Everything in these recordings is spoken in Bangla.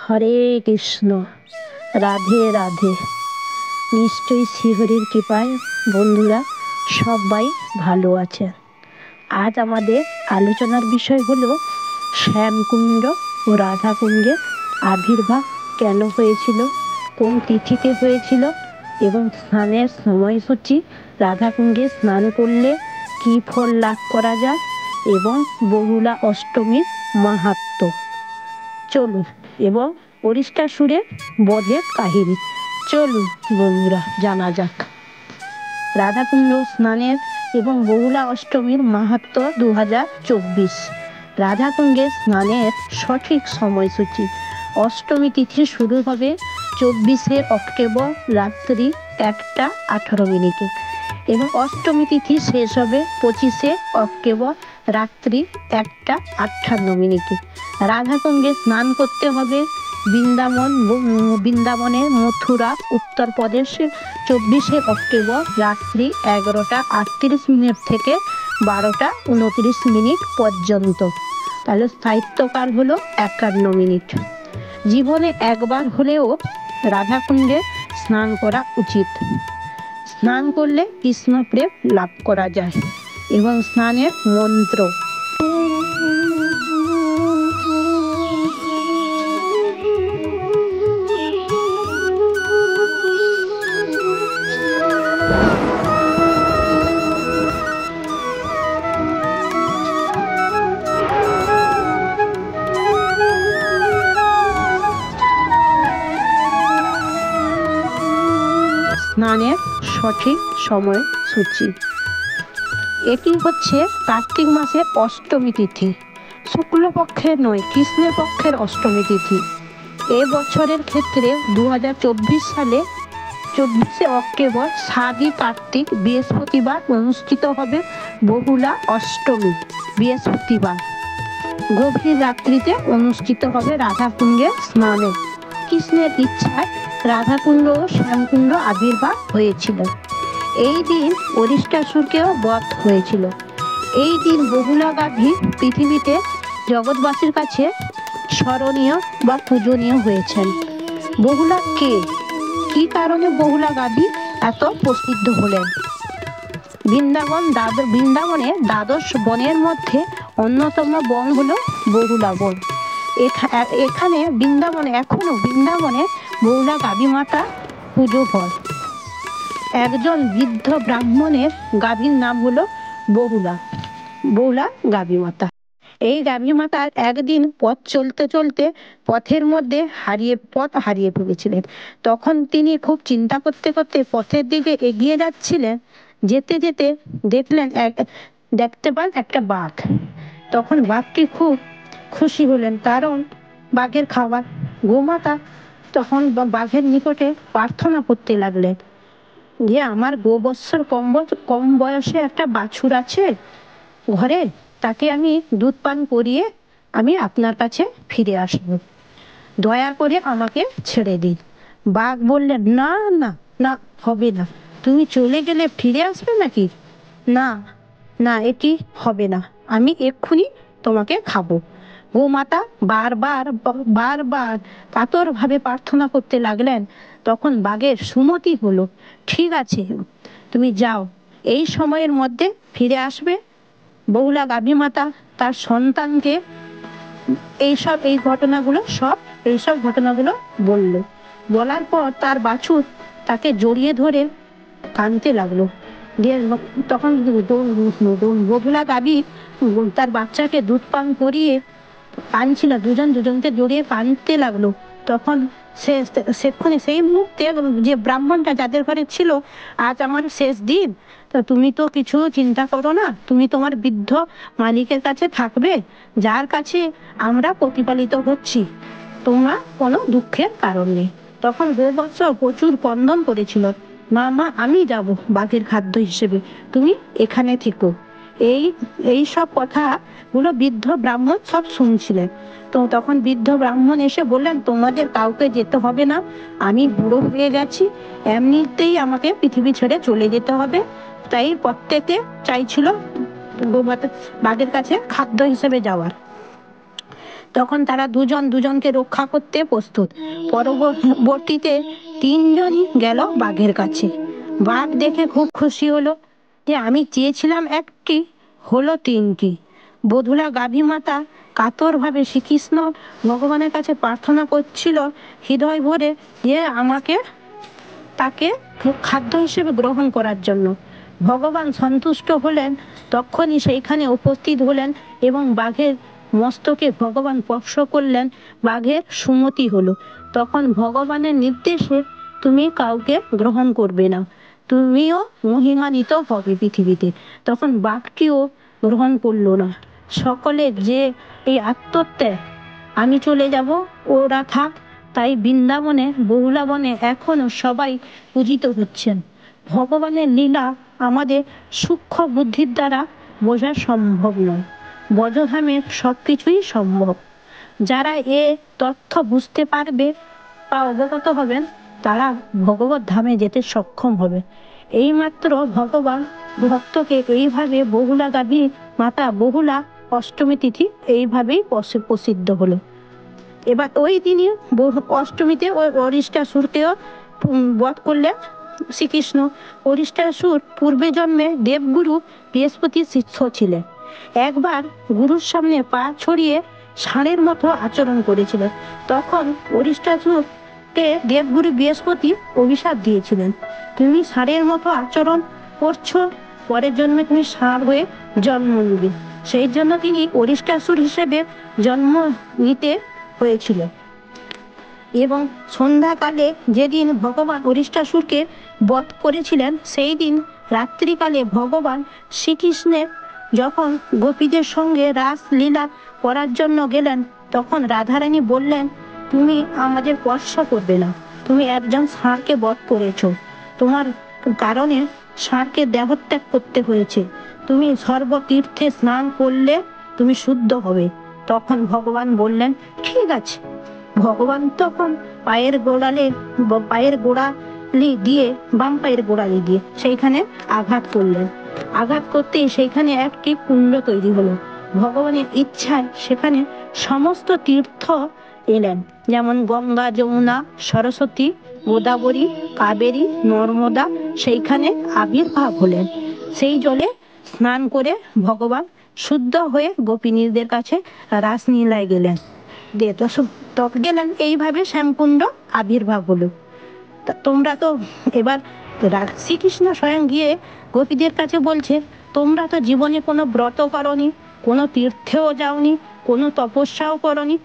হরে কৃষ্ণ, রাধে রাধে। নিশ্চয়ই শ্রীহরির কৃপায় বন্ধুরা সবাই ভালো আছে। আজ আমাদের আলোচনার বিষয় হলো শ্যামকুণ্ড ও রাধাকুণ্ডের আবির্ভাব কেন হয়েছিল, কোন তিথিতে হয়েছিল এবং স্নানের সময়সূচি, রাধাকুণ্ডে স্নান করলে কী ফল লাভ করা যায় এবং বহুলা অষ্টমীর মাহাত্ম্য। চলুন, এবং অরিষ্টাসুরের বধের কাহিনী চলুন বন্ধুরা জানা যাক। রাধাকুণ্ড স্নানের এবং বহুলা অষ্টমীর মাহাত্ম্য 2024। রাধাকুণ্ডে স্নানের সঠিক সময়সূচি। অষ্টমী তিথি শুরু হবে 24শে অক্টোবর রাত্রি 1:18 এবং অষ্টমী তিথি শেষ হবে 25শে অক্টোবর রাত্রি 1:58। রাধাকুণ্ডে স্নান করতে হবে বৃন্দাবনে মথুরা উত্তরপ্রদেশে 24শে অক্টোবর রাত্রি 11:38 থেকে 12:29 পর্যন্ত। তাহলে স্থায়িত্বকাল হলো 51 মিনিট। জীবনে একবার হলেও রাধাকুণ্ডে স্নান করা উচিত। স্নান করলে কৃষ্ণ প্রেম লাভ করা যায়। এবং স্নানের মন্ত্র। স্নানের সঠিক সময়সূচি। এটি হচ্ছে কার্তিক মাসের অষ্টমী তিথি। শুক্লপক্ষের নয়, কৃষ্ণের পক্ষের অষ্টমী তিথি। এ বছরের ক্ষেত্রে 2024 সালে 24শে অক্টোবর সাদি কার্তিক বৃহস্পতিবার অনুষ্ঠিত হবে বহুলা অষ্টমী বৃহস্পতিবার। গভীর রাত্রিতে অনুষ্ঠিত হবে রাধাকুণ্ডে স্নানে। কৃষ্ণের ইচ্ছায় রাধাকুণ্ড ও শ্যামকুণ্ড আবির্ভাব হয়েছিল। এই দিন অরিষ্টাসুরকেও বধ হয়েছিল। এই দিন বহুলা গাভী পৃথিবীতে জগৎবাসীর কাছে স্মরণীয় বা পূজনীয় হয়েছেন। বহুলা কে, কি কারণে বহুলা গাভী এত প্রসিদ্ধ হলেন? বৃন্দাবনে দ্বাদশ বনের মধ্যে অন্যতম বন হলো বহুলা বন। এখানে এখনো বৃন্দাবনে বহুলা গাভী মাতা পুজো হয়। একজন বৃদ্ধ ব্রাহ্মণের গাভীর নাম হলো বহুলা গাভী মাতা। এই গাভী মাতার একদিন পথ চলতে চলতে পথের মধ্যে পথ হারিয়ে ফেলেছিলেন। তখন তিনি খুব চিন্তা করতে করতে পথের দিকে এগিয়ে যাচ্ছিলেন। যেতে যেতে দেখতে পান একটা বাঘ। তখন বাঘটি খুব খুশি হলেন, কারণ বাঘের খাবার। গোমাতা তখন বাঘের নিকটে প্রার্থনা করতে লাগলেন যে আমার 2 বৎসর কম বয়সে একটা বাছুর আছে ঘরে, তাকে আমি দুধ পান করিয়ে আমি আপনার কাছে ফিরে আসবো, দয়া করে আমাকে ছেড়ে দিন। বাঘ বললেন, না না না, হবে না, তুমি চলে গেলে ফিরে আসবে নাকি? না না, এটি হবে না, আমি এক্ষুনি তোমাকে খাবো। গোমাতা বারবার কাতরভাবে প্রার্থনা করতে লাগলেন। তখন বাঘের সুমতি হলো, ঠিক আছে, তুমি যাও, এই সময়ের মধ্যে ফিরে আসবে। বহুলা গাভী মাতা তার সন্তানকে এইসব ঘটনাগুলো বলল। বলার পর তার বাছুর তাকে জড়িয়ে ধরে কাঁদতে লাগলো। তখন বহুলা গাভী তার বাচ্চাকে দুধ পান করিয়ে কাঁদছিল, দুজনকে জড়িয়ে কাঁদতে লাগলো। তখন সেই মুহূর্তে যে ব্রাহ্মণটা যাদের ঘরে ছিল, আজ আমার শেষ দিন, তো তুমি তো কিছু চিন্তা করো না, তুমি তোমার বৃদ্ধ মালিকের কাছে থাকবে, যার কাছে আমরা প্রতিপালিত হচ্ছি, তোমার কোনো দুঃখের কারণ নেই। তখন গোবৎস প্রচুর ক্রন্দন করেছিল, মা আমি যাব বাঘের খাদ্য হিসেবে, তুমি এখানে থেকো। এই সব কথাগুলো বৃদ্ধ ব্রাহ্মণ সব শুনছিলেন। তো তখন বৃদ্ধ ব্রাহ্মণ এসে বললেন, তোমাদের কাউকে যেতে হবে না, আমি বুড়ো হয়ে গেছি, এমনিতেই আমাকে পৃথিবী ছেড়ে চলে যেতে হবে। তাই প্রত্যেকে চাইছিল বাঘের কাছে খাদ্য হিসেবে যাওয়ার। তখন তারা দুজন দুজনকে রক্ষা করতে প্রস্তুত। পরবর্তীতে তিনজনই গেল বাঘের কাছে। বাঘ দেখে খুব খুশি হলো যে আমি চেয়েছিলাম একটি, হলো তিনটি। বধূলা গাভী মাতা কাতরভাবে শ্রীকৃষ্ণ ভগবানের কাছে প্রার্থনা করছিল হৃদয় ভরে যে আমাকে তাকে খাদ্য হিসেবে গ্রহণ করার জন্য। ভগবান সন্তুষ্ট হলেন, তখনই সেইখানে উপস্থিত হলেন এবং বাঘের মস্তকে ভগবান স্পর্শ করলেন। বাঘের সুমতি হলো। তখন ভগবানের নির্দেশে তুমি কাউকে গ্রহণ করবে না, তুমিও মহিমান্বিত হবে পৃথিবীতে। তখন বাঘটিও গ্রহণ করলো না। সকলের যে এই আত্মত্যাগ, আমি চলে যাব ওরা থাক, তাই বৃন্দাবনে বহুলাবনে এখনো সবাই পূজিত হচ্ছেন। ভগবানের লীলা আমাদের সূক্ষ্ম বুদ্ধির দ্বারা বোঝা সম্ভব নয়। ব্রজধামে সবকিছুই সম্ভব। যারা এ তথ্য বুঝতে পারবে বা অবগত হবেন, তারা ভগবত ধামে যেতে সক্ষম হবে। এইমাত্র ভগবান ভক্তকে এইভাবে বহুলা গাভী মাতা বহুলা অষ্টমী তিথি এইভাবেই প্রসিদ্ধ হলো। এবার ওই দিনই অষ্টমীতে ওই অরিষ্টাসুরকেও বধ করলেন শ্রীকৃষ্ণ। অরিষ্টাসুর পূর্বে জন্মে দেবগুরু বৃহস্পতির শিষ্য ছিলেন। একবার গুরুর সামনে পা ছড়িয়ে ষাঁড়ের মতো আচরণ করেছিল। তখন অরিষ্টাসুরকে দেবগুরু বৃহস্পতি অভিশাপ দিয়েছিলেন, তুমি ষাঁড়ের মতো আচরণ করছো, পরের জন্মে তুমি ষাঁড় হয়ে জন্ম নিবে। সেই জন্য তিনি অরিষ্টাসুর হিসেবে জন্ম নিতে হয়েছিল। এবং সন্ধ্যাকালে যেদিন ভগবান অরিষ্টাসুরকে বধ করেছিলেন, সেই দিন রাত্রিকালে ভগবান শ্রীকৃষ্ণের যখন গোপীদের সঙ্গে রাসলীলা করার জন্য গেলেন, তখন রাধারানী বললেন, তুমি আমাদের স্পর্শ করবে না, তুমি একজন ষাঁড়কে বধ করেছ, তোমার কারণে ষাঁড়কে দেহত্যাগ করতে হয়েছে, তুমি সর্বতীর্থে স্নান করলে তুমি শুদ্ধ হবে। তখন ভগবান বললেন, ঠিক আছে। ভগবান তখন পায়ের গোড়ালি দিয়ে, বাম পায়ের গোড়ালি দিয়ে সেইখানে আঘাত করলেন। আঘাত করতেই সেইখানে একটি কুণ্ড তৈরি হলো। ভগবানের ইচ্ছায় সেখানে সমস্ত তীর্থ এলেন, যেমন গঙ্গা, যমুনা, সরস্বতী, গোদাবরী, কাবেরী, নর্মদা, সেইখানে আবির্ভাব হলেন। সেই জলে স্নান করে ভগবান শুদ্ধ হয়ে গোপিনীদের কাছে রাসলীলায় গেলেন। গেলেন এইভাবে শ্যামকুণ্ড আবির্ভাব হলো। তোমরা তো এবার শ্রীকৃষ্ণ স্বয়ং গিয়ে গোপীদের কাছে বলছে, তোমরা তো জীবনে কোনো ব্রত করনি, কোনো তীর্থেও যাওনি, কোনো তপস্যাও করনি,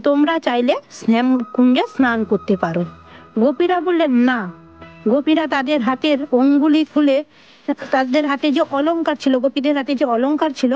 তোমরা চাইলে শ্যামকুণ্ডে স্নান করতে পারো। গোপীরা বললেন না। গোপীরা তাদের হাতের অঙ্গুলি খুলে, তাদের হাতে যে অলংকার ছিল, গোপীদের হাতে যে অলংকার ছিল,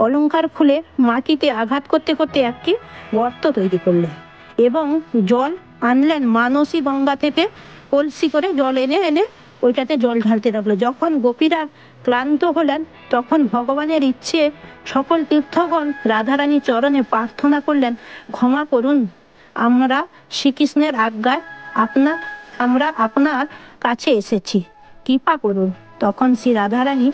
অলংকার খুলে মাটিতে আঘাত করতে করতে একটি গর্ত তৈরি করলেন এবং জল আনলেন মানসী গঙ্গা থেকে, কলসি করে জল এনে এনে ওইটাতে জল ঢালতে থাকলো। যখন গোপীরা ক্লান্ত হলেন, তখন ভগবানের ইচ্ছে সকল তীর্থগণ রাধারানী চরণে প্রার্থনা করলেন, ক্ষমা করুন, আমরা শ্রীকৃষ্ণের আজ্ঞায় আমরা আপনার কাছে এসেছি, কৃপা করুন। তখন শ্রী রাধারানী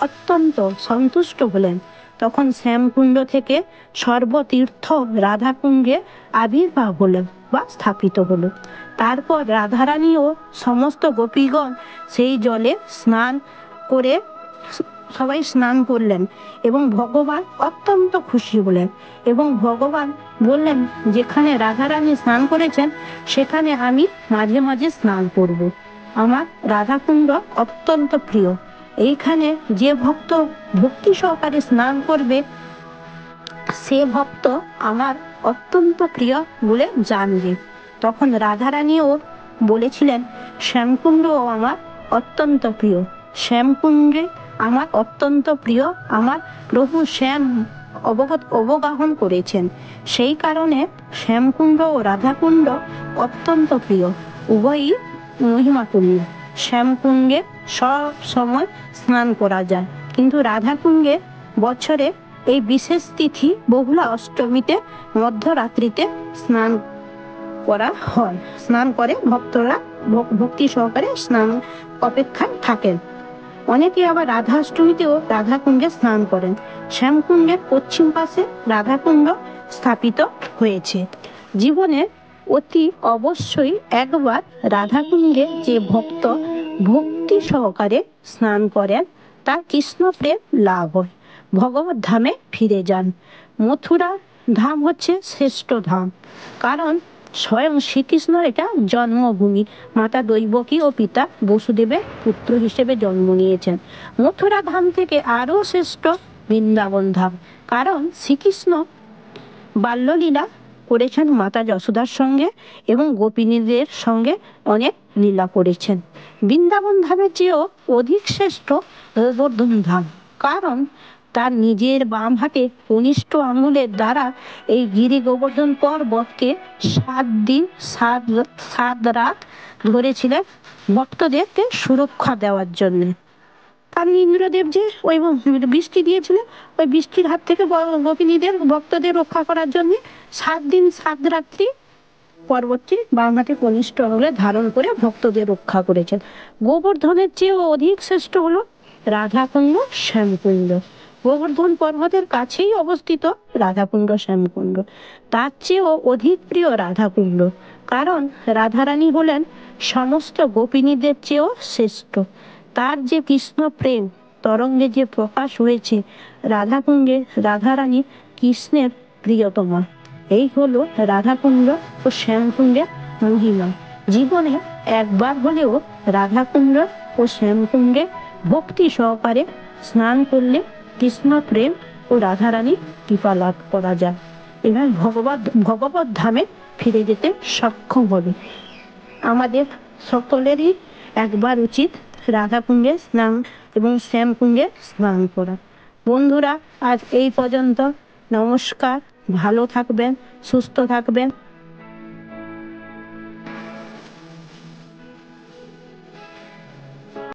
অত্যন্ত সন্তুষ্ট হলেন। তখন শ্যামকুণ্ড থেকে সর্বতীর্থ রাধাকুণ্ডে আবির্ভাব হলো বা স্থাপিত হলো। তারপর রাধারানী ও সমস্ত গোপীগণ সেই জলে স্নান করে, সবাই স্নান করলেন এবং ভগবান অত্যন্ত খুশি হলেন এবং ভগবান বললেন, যেখানে রাধারানী স্নান করেছেন সেখানে আমি মাঝে মাঝে স্নান করব। আমার রাধাকুণ্ড অত্যন্ত প্রিয়, এইখানে যে ভক্ত ভক্তি সহকারে স্নান করবে সে ভক্ত আমার অত্যন্ত প্রিয় বলে জানবে। তখন রাধারানীও বলেছিলেন, শ্যামকুণ্ডও আমার অত্যন্ত প্রিয়, শ্যামকুণ্ডে আমার অত্যন্ত প্রিয়, আমার প্রভু শ্যাম অবগাহন করেছেন, সেই কারণে শ্যামকুণ্ড ও রাধাকুণ্ড অত্যন্ত প্রিয়, উভয়ই মহিমাতুল্য। শ্যামকুণ্ডে সব সময় স্নান করা যায়, কিন্তু রাধাকুণ্ডে বছরে এই বিশেষ তিথি বহুলা অষ্টমীতে মধ্যরাত্রিতে স্নান করা হয়। স্নান করে ভক্তরা ভক্তি সহকারে স্নান অপেক্ষায় থাকেন। অনেকে আবার রাধাষ্টমীতেও রাধাকুণ্ডে স্নান করেন। শ্যামকুণ্ডের পশ্চিম পাশে রাধাকুণ্ড, স্থাপিত হয়েছে। জীবনে অতি অবশ্যই একবার রাধাকুণ্ডে যে ভক্ত ভক্তি সহকারে স্নান করেন তার কৃষ্ণ প্রেম লাভ হয়, ভগবত ধামে ফিরে যান। মথুরা ধাম হচ্ছে শ্রেষ্ঠ ধাম, কারণ স্বয়ং শ্রীকৃষ্ণর এটা জন্মভূমি। মাতা দৈবকী ও পিতা বসুদেবের পুত্র হিসেবে জন্ম নিয়েছেন। মথুরা ধাম থেকে আরো শ্রেষ্ঠ বৃন্দাবন ধাম, কারণ শ্রীকৃষ্ণ বাল্যলীলা করেছেন মাতা যশোদার সঙ্গে এবং গোপিনীদের সঙ্গে অনেক লীলা করেছেন। বৃন্দাবন ধামের চেয়েও অধিক শ্রেষ্ঠ গোবর্ধন ধাম, কারণ তার নিজের বাম হাতে কনিষ্ঠ আঙুলের দ্বারা এই গিরি গোবর্ধন পর্বতকে 7 দিন 7 রাত ধরেছিলেন ভক্তদেরকে সুরক্ষা দেওয়ার জন্য। আর ইন্দ্রদেব যে ওই বৃষ্টি দিয়েছিলেন, ওই বৃষ্টির হাত থেকে গোপিনীদের ভক্তদের রক্ষা করার জন্য 7 দিন 7 রাত্রি পর্বতটি বাম হাতে কনিষ্ঠ আঙুলে ধারণ করে ভক্তদের রক্ষা করেছেন। গোবর্ধনের চেয়েও অধিক শ্রেষ্ঠ হলো রাধাকুণ্ড শ্যামকুণ্ড। গোবর্ধন পর্বতের কাছেই অবস্থিত রাধাকুণ্ড শ্যামকুণ্ড, তার চেয়েও অধিক প্রিয় রাধাকুণ্ড, কারণ রাধারানী হলেন সমস্ত গোপিনীদের চেয়েও শ্রেষ্ঠ। তার যে কৃষ্ণ প্রেম তরঙ্গে যে প্রকাশ হয়েছে রাধাকুণ্ডে, রাধারানী কৃষ্ণের প্রিয়তমা। এই হলো রাধাকুণ্ড ও শ্যামকুণ্ডের মহিমা। জীবনে একবার হলেও রাধাকুণ্ড ও শ্যামকুণ্ডে ভক্তি সহকারে স্নান করলে কৃষ্ণ প্রেম ও রাধারানীর কৃপা লাভ করা যায়, এবং ভগবত ধামে ফিরে যেতে সক্ষম হবে। আমাদের সকলেরই একবার উচিত রাধাকুণ্ডে স্নান এবং শ্যামকুণ্ডে স্নান করা। বন্ধুরা, আজ এই পর্যন্ত। নমস্কার, ভালো থাকবেন, সুস্থ থাকবেন।